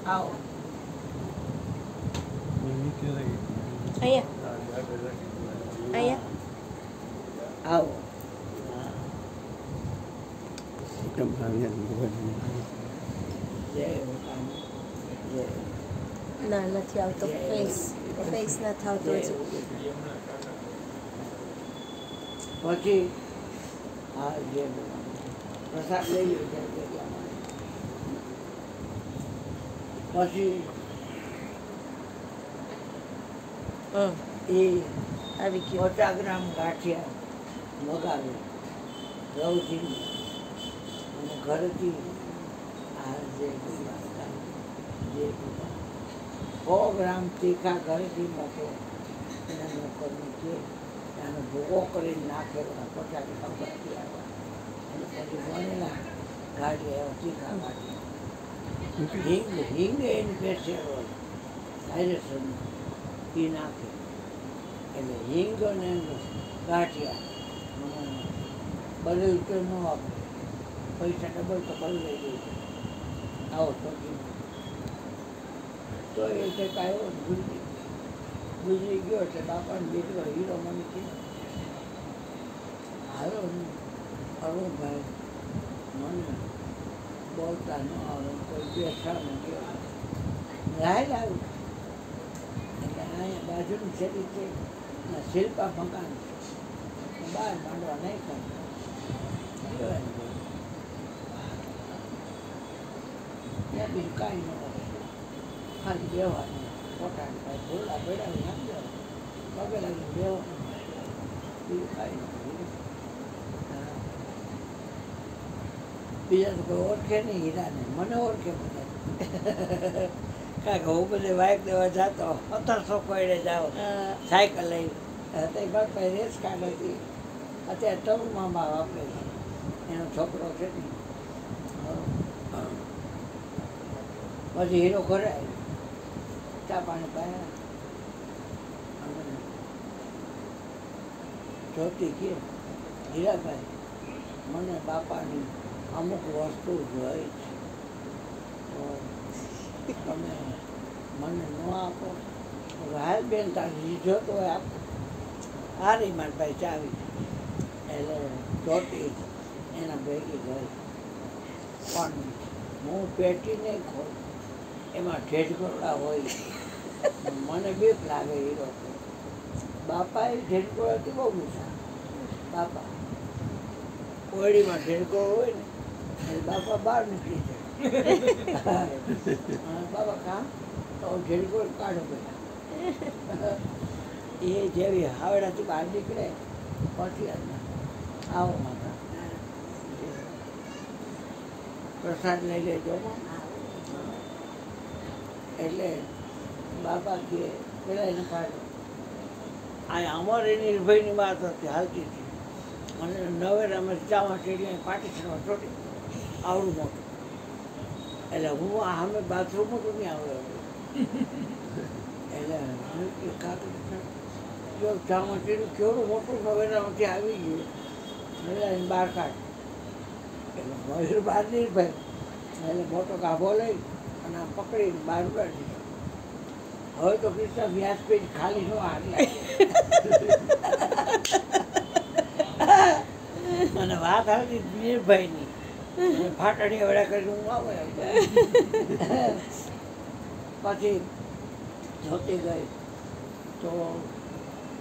આવો અહીંયા અહીંયા આવો જય જય ના નથી આવતો ફેસ ફેસ નથી આવતો હજી પછી હા જે પ્રસાદ લઈ લો પછી એ આવી ગયો 50 ગ્રામ ગાંઠિયા મગાવે રવજી અને ઘરેથી આ જે 100 ગ્રામ તીખા ઘરેથી મોકલો એના મોકલવું છે એનો ભૂકો કરીને નાખેલો 50 ગ્રામ ગાંઠિયા અને પછી વણેલા ગાંઠિયા તીખા ગાંઠિયા હિંગ એની પેશિયલ હોય વાયરસન એ નાખે એટલે હિંગ અને ગાંઠિયા બદલ તો ન આપે પૈસા ડબલ તો બદલાઈ દે આવો તો એ તે કાયો ગુજરી ગયો એટલે બાપાને દીકરો હીરો મને કે હાલો અરુણભાઈ મને બોલતા ન આવે કોઈ બેસા નથી રાય આવ્યું એટલે અહીંયા બાજુનું શેરી છે શિલ્પા મકાન બહાર માંડવા નહીં કરતા ત્યાં બીજું કાંઈ ન હોય ખાલી બેવાનું પોતાને કાંઈ ભૂલા બેડાવી નાખી દેવાનું પગે લાગી બેવાનું બીજું કાંઈ ન હોય બીજા તો કોઈ ઓળખે નહીં હીરાને મને ઓળખે બધા કારણ કે હું બધે બાઇક દેવા જતો 1700 કોઈને જાઓ સાયકલ લઈ તે બાપા રેસ કાર્ડ હતી અત્યારે ટર્મમાં વાપરે છે એનો છોકરો છે ને પછી હીરો ઘરે આવ્યો ચા પાણી પાયા જોતી કે હીરાભાઈ મને બાપાની અમુક વસ્તુ જોઈએ છે તો તમે મને ન આપો હાલ બેન તારી લીધો તો આપો આ રહી મારી ભાઈ ચાવી એટલે જોતી એના ભેગી ગઈ પણ હું પેટી નહીં ખોલ એમાં ઢેઢગોળા હોય મને બીક લાગે હીરો બાપાએ ઢેઢગોળાથી બહુ નુકસાન બાપા ઓળીમાં ઢેઢગોળો હોય ને એટલે બાપા બહાર નીકળી જાય બાબા કામ તો ઢેઢગોળ કાઢો બધા એ જેવી હાવડાથી બહાર નીકળે પછી આવો માતા પ્રસાદ લઈ લેજો એટલે બાપા કે પેલા એને કાઢો આ અમારી નિર્ભયની વાત હતી હાલતી હતી મને નવેરામાં ચામાં ચડી પાટીશનમાં ચોટી આવડું મોટું એટલે હું આ સામે બાથરૂમમાં તો નહીં આવડે એટલે જો ચામાં ચડ્યું કેવડું મોટું નવેરામાંથી આવી ગયું નવેરાની બહાર કાઢ એટલે મયુર બહાર નિર્ભય એટલે મોટો ગાભો લઈ અને આ પકડીને બહાર કાઢી હવે તો કૃષ્ણ વ્યાસપીઠ ખાલી નો હારી અને વાત આવતી નિર્ભયની ફાટણી વડા કરીને હું આવે પછી જોતી ગઈ તો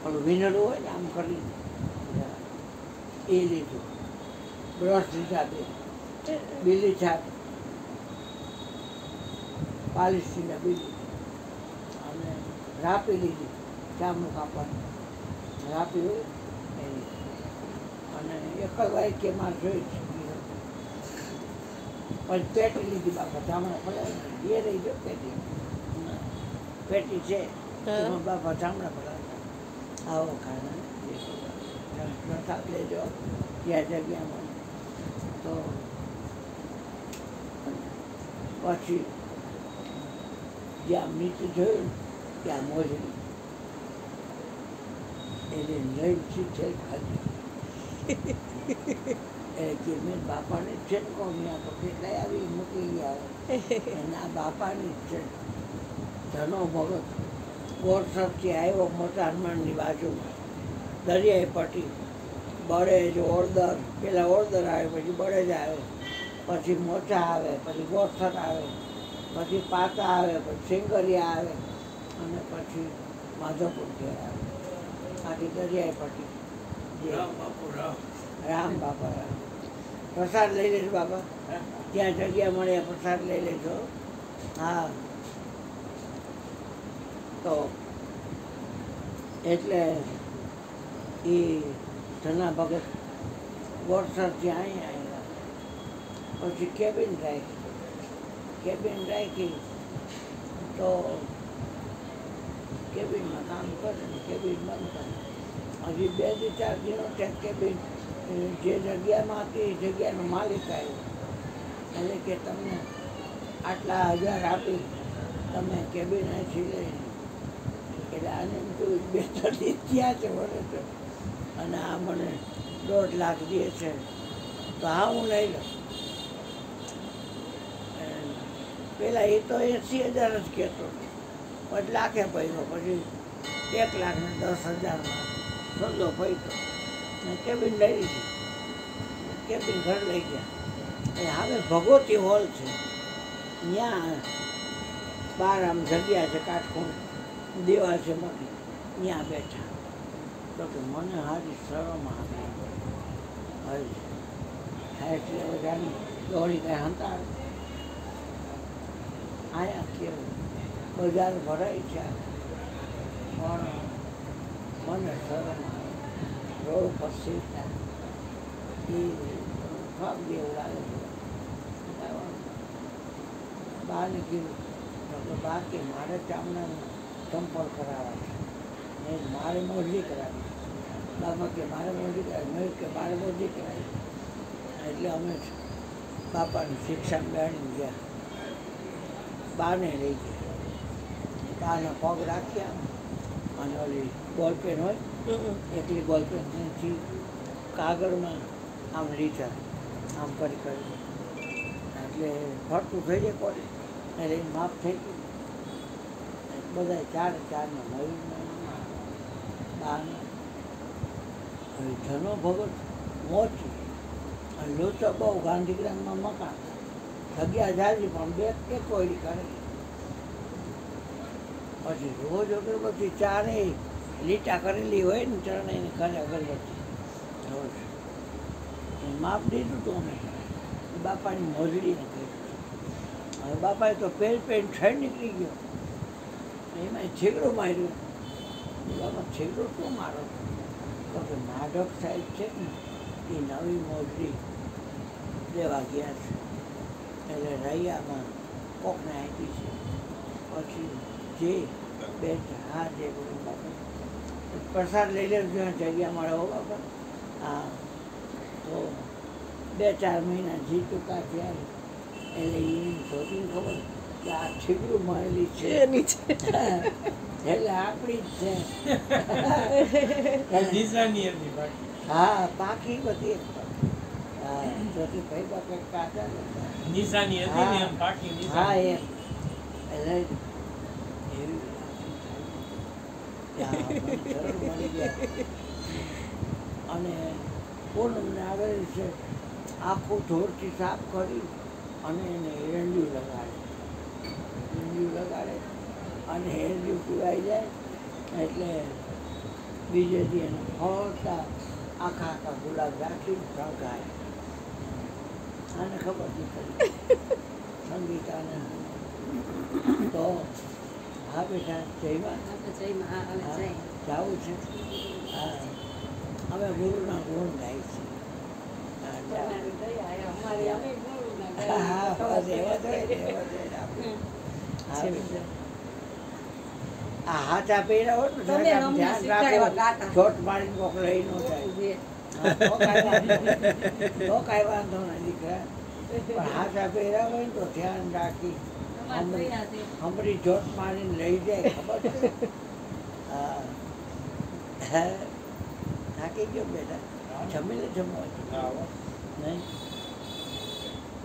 પેલું વિનડું હોય ને આમ કરીને એ લીધું બ્રશ લીધા બે બીલી છાપ પાલિશથી બીલી અને રાપી લીધી ચામડું કાપડ રાપી હોય એની અને એક જ વાક્યમાં જોઈ છે પછી પેટી લીધી બાપા ચામડા પડાવી એ રહી ગયો પેટી પેટી છે એમાં બાપા ચામડા પડાવતા આવો ખાના પ્રસાદ લેજો ત્યાં જગ્યામાં તો પછી જ્યાં નીચે જોયું ત્યાં મોજડી એટલે લઈને છે ખાધી કે મેં બાપાની જ છે ને કહું ત્યાં તો કેટલાય આવી મૂકી ગયા એના બાપાની જ છે. ધનો ભગત ગોરસરથી આવ્યો મોટા હનુમાનની બાજુમાં દરિયાઈ પટ્ટી બળેજ ઓળદર, પેલા ઓળદર આવે પછી બળેજ આવે પછી મોચા આવે પછી ગોરસર આવે પછી પાતા આવે પછી સિંગરિયા આવે અને પછી માધવપુર ઘેર આવે. આખી દરિયાઈ પટ્ટી જે રામ બાપા રામ. પ્રસાદ લઈ લેજો બાપા, ત્યાં જગ્યા મળે પ્રસાદ લઈ લેજો. હા તો એટલે એ ધના ભગત ગોરસરથી અહીંયા આવ્યા પછી કેબિન રાખી તો કેબિનમાં કામ કરે ને કેબિન બંધ કરે. હજી 2 થી 4 દિનો ત્યાં કેબિન જે જગ્યામાં હતી એ જગ્યાનો માલિક આવ્યો એટલે કે તમને આટલા 1000 આપી તમે કેબિન અહીંથી લઈ. એટલે આને એમ કહ્યું 2-3 દી થયા છે મને તો અને આ મને 1.5 લાખ દે છે તો હા હું લઈ લઉં. પેલા એ તો 80,000 જ કહેતો પછી લાખે પડ્યો પછી 1,10,000 સોદો પડ્યો ને કેબિન લઈ લીધી. કેબિન ઘર લઈ ગયા. હવે ભગવતી હોલ છે ત્યાં બહાર આમ જગ્યા છે કાટખૂણ દેવાલ છે મોટી ત્યાં બેઠા તો કે મને હારી શરમ આવે એટલે બધાની દોડી કાંઈ હંતાડ આયા કેવું બજાર ભરાય છે પણ મને શરમ આવે. રોડ પર સીધા એ ફામ જેવું લાગે છે. બાને કીધું તો બા કે મારે ચામડાનું ચંપલ કરાવવા છે ને મારે મોજડી કરાવી. બાબા કે મારે મોજડી કરાવી, મેં કે મારે મોજડી કરાવી. એટલે અમે બાપાની શિક્ષા મેળવી ગયા. બાને લઈ ગયા. બાના પગ રાખ્યા અને ઓલી બોલપેન હોય એટલી બોલપેનથી કાગળમાં આમ લીધા આમ કરી એટલે ફરતું થઈ જાય કોરી એટલે એ માફ થઈ ગયું. બધા 4-4 મયુરના બાના હવે ધનો ભગત મોચી અને લોચો બહુ ગાંધીગ્રામમાં મકાન જગ્યા જાજી પણ 2 કોયડી કરે. પછી રોજ અગરબત્તી 4 લીટા કરેલી હોય ને ચરણાઈને ઘરે અગરબત્તી રોજ માપ દીધું હતું અમે બાપાની મોજડીને કહ્યું. હવે બાપાએ તો પેન થઈ નીકળી ગયો એમાં છેગડો માર્યો. બાપા છેગડો શું મારો તો કે માધવ સાહેબ છે ને એ નવી મોજડી દેવા ગયા છે એટલે રૈયામાં કોકને આપી છે. પછી જે બે હા જે પ્રસાદ લઈ લેજો જગ્યા મળે હો બાપા. હા તો 2-4 મહિના જી ટૂંકા થયા એટલે એને શોધીને ખબર કે આ છીગડું મળેલી છે એટલે આપણી જ છે. હા પાકી બધી હા જોતી ભાઈ બાપે કાઢા હા એમ એટલે અને પૂનમને આવેલી છે આખું ધોળથી સાફ કરી અને એને એરંડિયું લગાડે અને એરંડિયું પીવાઈ જાય એટલે બીજે દી એને ફરતા આખા ગુલાબ રાખીને શણગાય. આને ખબર નથી સંગીતાને તો હા બેટા જયમાં જવું છે. હા અમે ગુરુના ગુણ ગાય છે. આ હાથા પહેર્યા હોય ને ધ્યાન રાખો ચોટ મારીને કોક લઈ ન જાય તો કાંઈ વાંધો નહીં દીકરા. પણ હાથા પહેર્યા હોય ને તો ધ્યાન રાખી હમરી જોટ મારીને લઈ જાય ખબર છે. હા થાકી ગયો બેટા જમી લે જમવા નહીં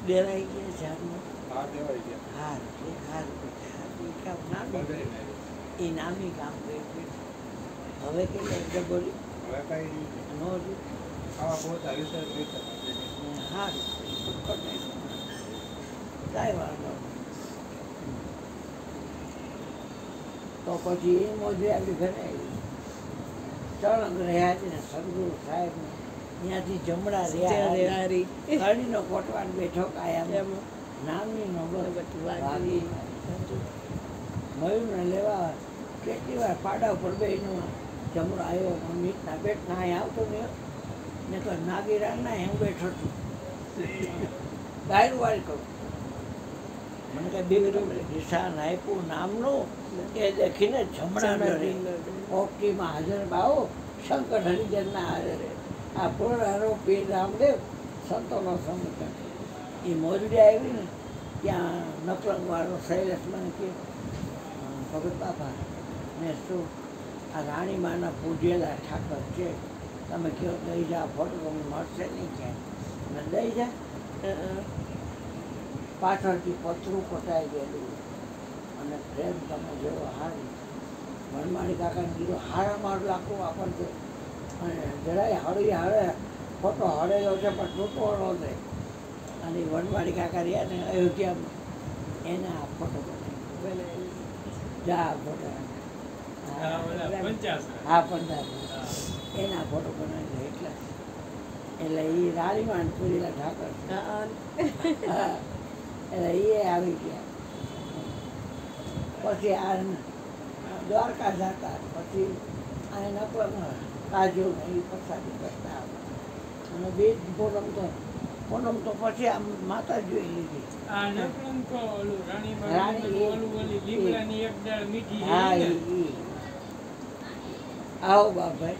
ડેરાઈ ગયા ઝાડમાં હા દેવાઈ ગયા હાર એ કામ નામી એ નામી કામ કર્યું હવે કેટલા ડબોરી હવે કઈ નહીં નો રહ્યું આવા પહોંચા રિસર્ચ હારું કાંઈ વાંધો નહીં. તો પછી એ મોજે આપણી ઘરે આવી ચણક રહ્યા છે ને સદગુરુ સાહેબ ત્યાંથી જમણા રહ્યા કડીનો કોટવાન બેઠો કાયમ નામની નોબત વાગી મયુરને લેવા કેટલી વાર પાડા ઉપર બેનું જમણો આવ્યો મીટના બેઠના અહીં આવતો ને તો નાગીરાના હું બેઠો છું ગાયરું વાળી કરું મને કઈ બીગડું નિશાન આપ્યું નામનું એ દેખીને જમણા ડરી ઓક્ટીમાં હાજર બાવો શંકર હરિજનના હાજરે આ પૂર્ણ પીર રામદેવ સંતોનો સમૂહ એ મોરડી આવી ને ત્યાં નકલંગવાળો શૈલેષ મને કે ભગત બાપા ને શું આ રાણીમાના પૂજેલા ઠાકર છે તમે કહો દઈ જા ફોટો તમને મળશે નહીં ક્યાંય ને દઈ જા પાછળથી પતરું કોટાઈ ગયેલું અને પ્રેમ તમે જેવો હારી વનમાળી કાકાને કીધું હારા મારું લાખું વાપરજો અને જરાય હળી હારે ફોટો હળેલો છે પણ તૂટવાનો છે અને વનવાડી કાકા રહ્યા ને અયોધ્યામાં એને આ ફોટો બનાવી જા ફોટો હા 50 એના ફોટો બનાવી એટલા એટલે એ રાણીમાન પુરીલા ઠાકર હા એટલે એ આવી ગયા પછી આ દ્વારકા જતા પછી આ નકલમાં કાજુ ને એ પ્રસાદી કરતા અને બે પૂનમ તો પછી આમ માતા જોઈ લીધી હા આવો બાપભાઈ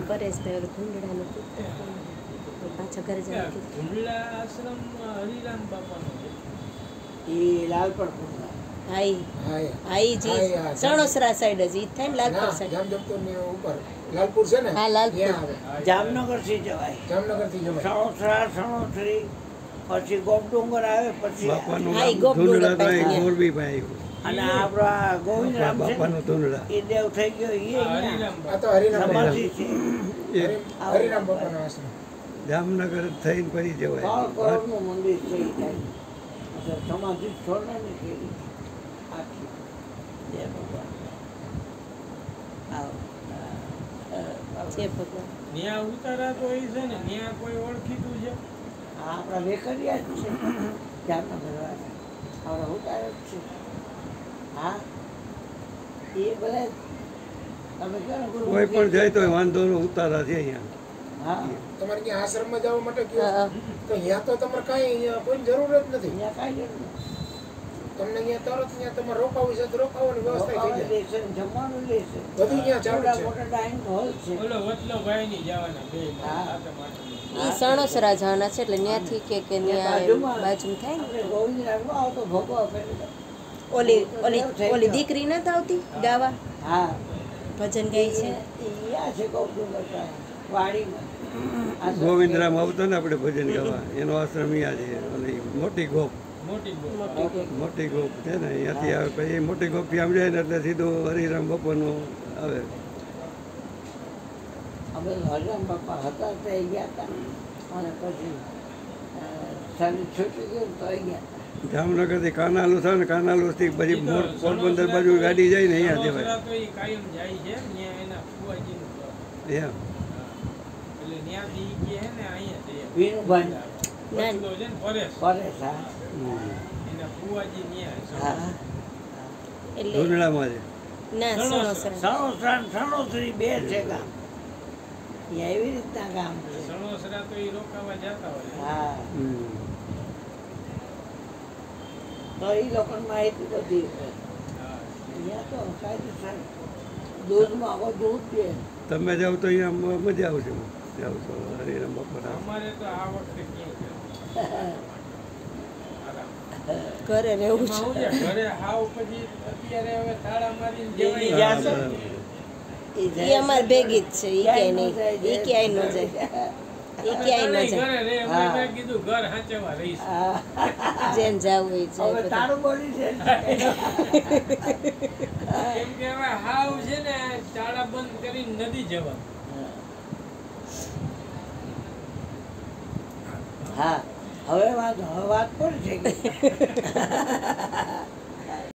પરેશભાઈ ઓલું ભૂંડડાનું પાછા ઘરે જવા ભૂંડલા આશ્રમ હરિરામ બાપાનો છે. એ લાલપર પૂર્ણ આઈ જી સણોસરા સાઈડ જ ઈ થાય ને લાલપુર સાઈડ લાલપુર છે ને હા લાલપુર ત્યાં આવે જામનગર થી જવાય જામનગર થી જવાય સણોસરા સણોસરી પછી ગોપડુંગર આવે પછી હા ઈ ગોપડુંગર પાસે મોરબીભાઈ અને આપણા ગોવિંદરામ છે બાપાનું ધૂંધળા એ દેવ થઈ ગયો એ હરિરામ આ તો હરિરામ સમાધિ છે હરિરામ બાપાનો આશ્રમ જામનગર થઈને પછી જવાય 3 કરોડનું મંદિર છે એ ટાઈમ એટલે સમાધિ છોડવાની કેવી આખી જય ભગવાન આવો છે ભગવાન ન્યા ઉતારા તો એ છે ને ન્યા કોઈ ઓળખીતું છે આ આપણા વેકરિયા જ છે જામનગર વાળા આપણા ઉતારે જ છે હા એ બધા તમે કહો ને ગુરુ કોઈ પણ જાય તો વાંધો નો ઉતારા છે અહીંયા હા તમારે ત્યાં આશ્રમમાં જવા માટે હા, કયો હા. તો અહીંયા તો તમારે કાંઈ કોઈ જરૂર જ નથી અહીંયા કાંઈ જરૂર નથી. તમને અહીંયા તરત ત્યાં તમારે રોકાવું છે તો રોકાવાની વ્યવસ્થા થઈ રોકાવા જાય દેશે ને જમવાનું લેશે બધું અહીંયા ચાલુ મોટા છે મોટા ડાઇનિંગ હોલ છે ઓલો વતલો ભાઈ ની જવાના બે હા. ઈ સણોસરા જવાના છે એટલે ત્યાંથી કે ન્યા બાજુમાં બાજુમાં થાય ને આપણે ગોવિંદરામમાં આવતો ભગવા ફેરવી ઓલી ઓલી ઓલી દીકરી નથી આવતી ગાવા હા ભજન ગાય છે અહીંયા છે ગોપડુંગર પાસે વાડીમાં આ તો ગોવિંદરામ આવતો ને આપણે ભજન ગાવા એનો આશ્રમ અહીંયા છે અને ઈ મોટી ગોપ મોટી બોલ મોટી ગોપ છે ને અહીંયાથી આવે પછી મોટી ગોપથી આમ જાય ને એટલે સીધું હરિરામ બાપાનું આવે અમે હરિરામ બાપા હતા તો એ ગયા હતા અને પછી સારી છૂટી ગયું તો એ ગયા હતા. જામનગરથી કાનાલું થાય ને કાનાલુથી પછી પોરબંદર બાજુ ગાડી જાય ને અહીંયા જવાય તો એ કાયમ જાય છે ન્યા એના ફુવાજીનું ઘર. એમ એટલે ન્યાથી ઈ કહે ને અહીંયા જઈએ વીનુભાઈ વતલો છે ને પરેશ પરેશ હા એના ફુવાજી ન્યા હા એટલે ધૂંધળામાં છે ના સણોસરા સણોસરા ને સણોસરી બે છે ગામ અહીંયા એવી રીતના ગામ છે સણોસરા તો એ રોકાવા જતા હોય હા હમ. તો એ લોકોને માહિતી બધી હોય. હા. અહીંયા તો કાયદેસર દૂધમાં આવો દૂધ પીએ તમે જાઓ તો અહીંયા મજા આવશે જાઓ તો હરિરામ બાપાના અમારે તો આ વખતે ક્યાંય જવું. આરામ. ઘરે રહેવું એમાં છે. શું છે, ઘરે હાવ પછી અત્યારે હવે તાળા મારીને એ જવાય જાશે. ઈ અમાર ભેગી જ છે, ઈ ક્યાંય નહીં, ઈ ક્યાંય ન જાય, ઈ ક્યાંય ન જાય. ઘરે રે હા. મેં કીધું ઘર હાચવવા રહીશ. હા. જેને જાવું હોય જાય હવે બધા. તારું બોલી છે કેમ કે હવે હાવ છે ને તાળા બંધ કરીને નદી જવા. હા હવે વાત પૂરી થઈ ગઈ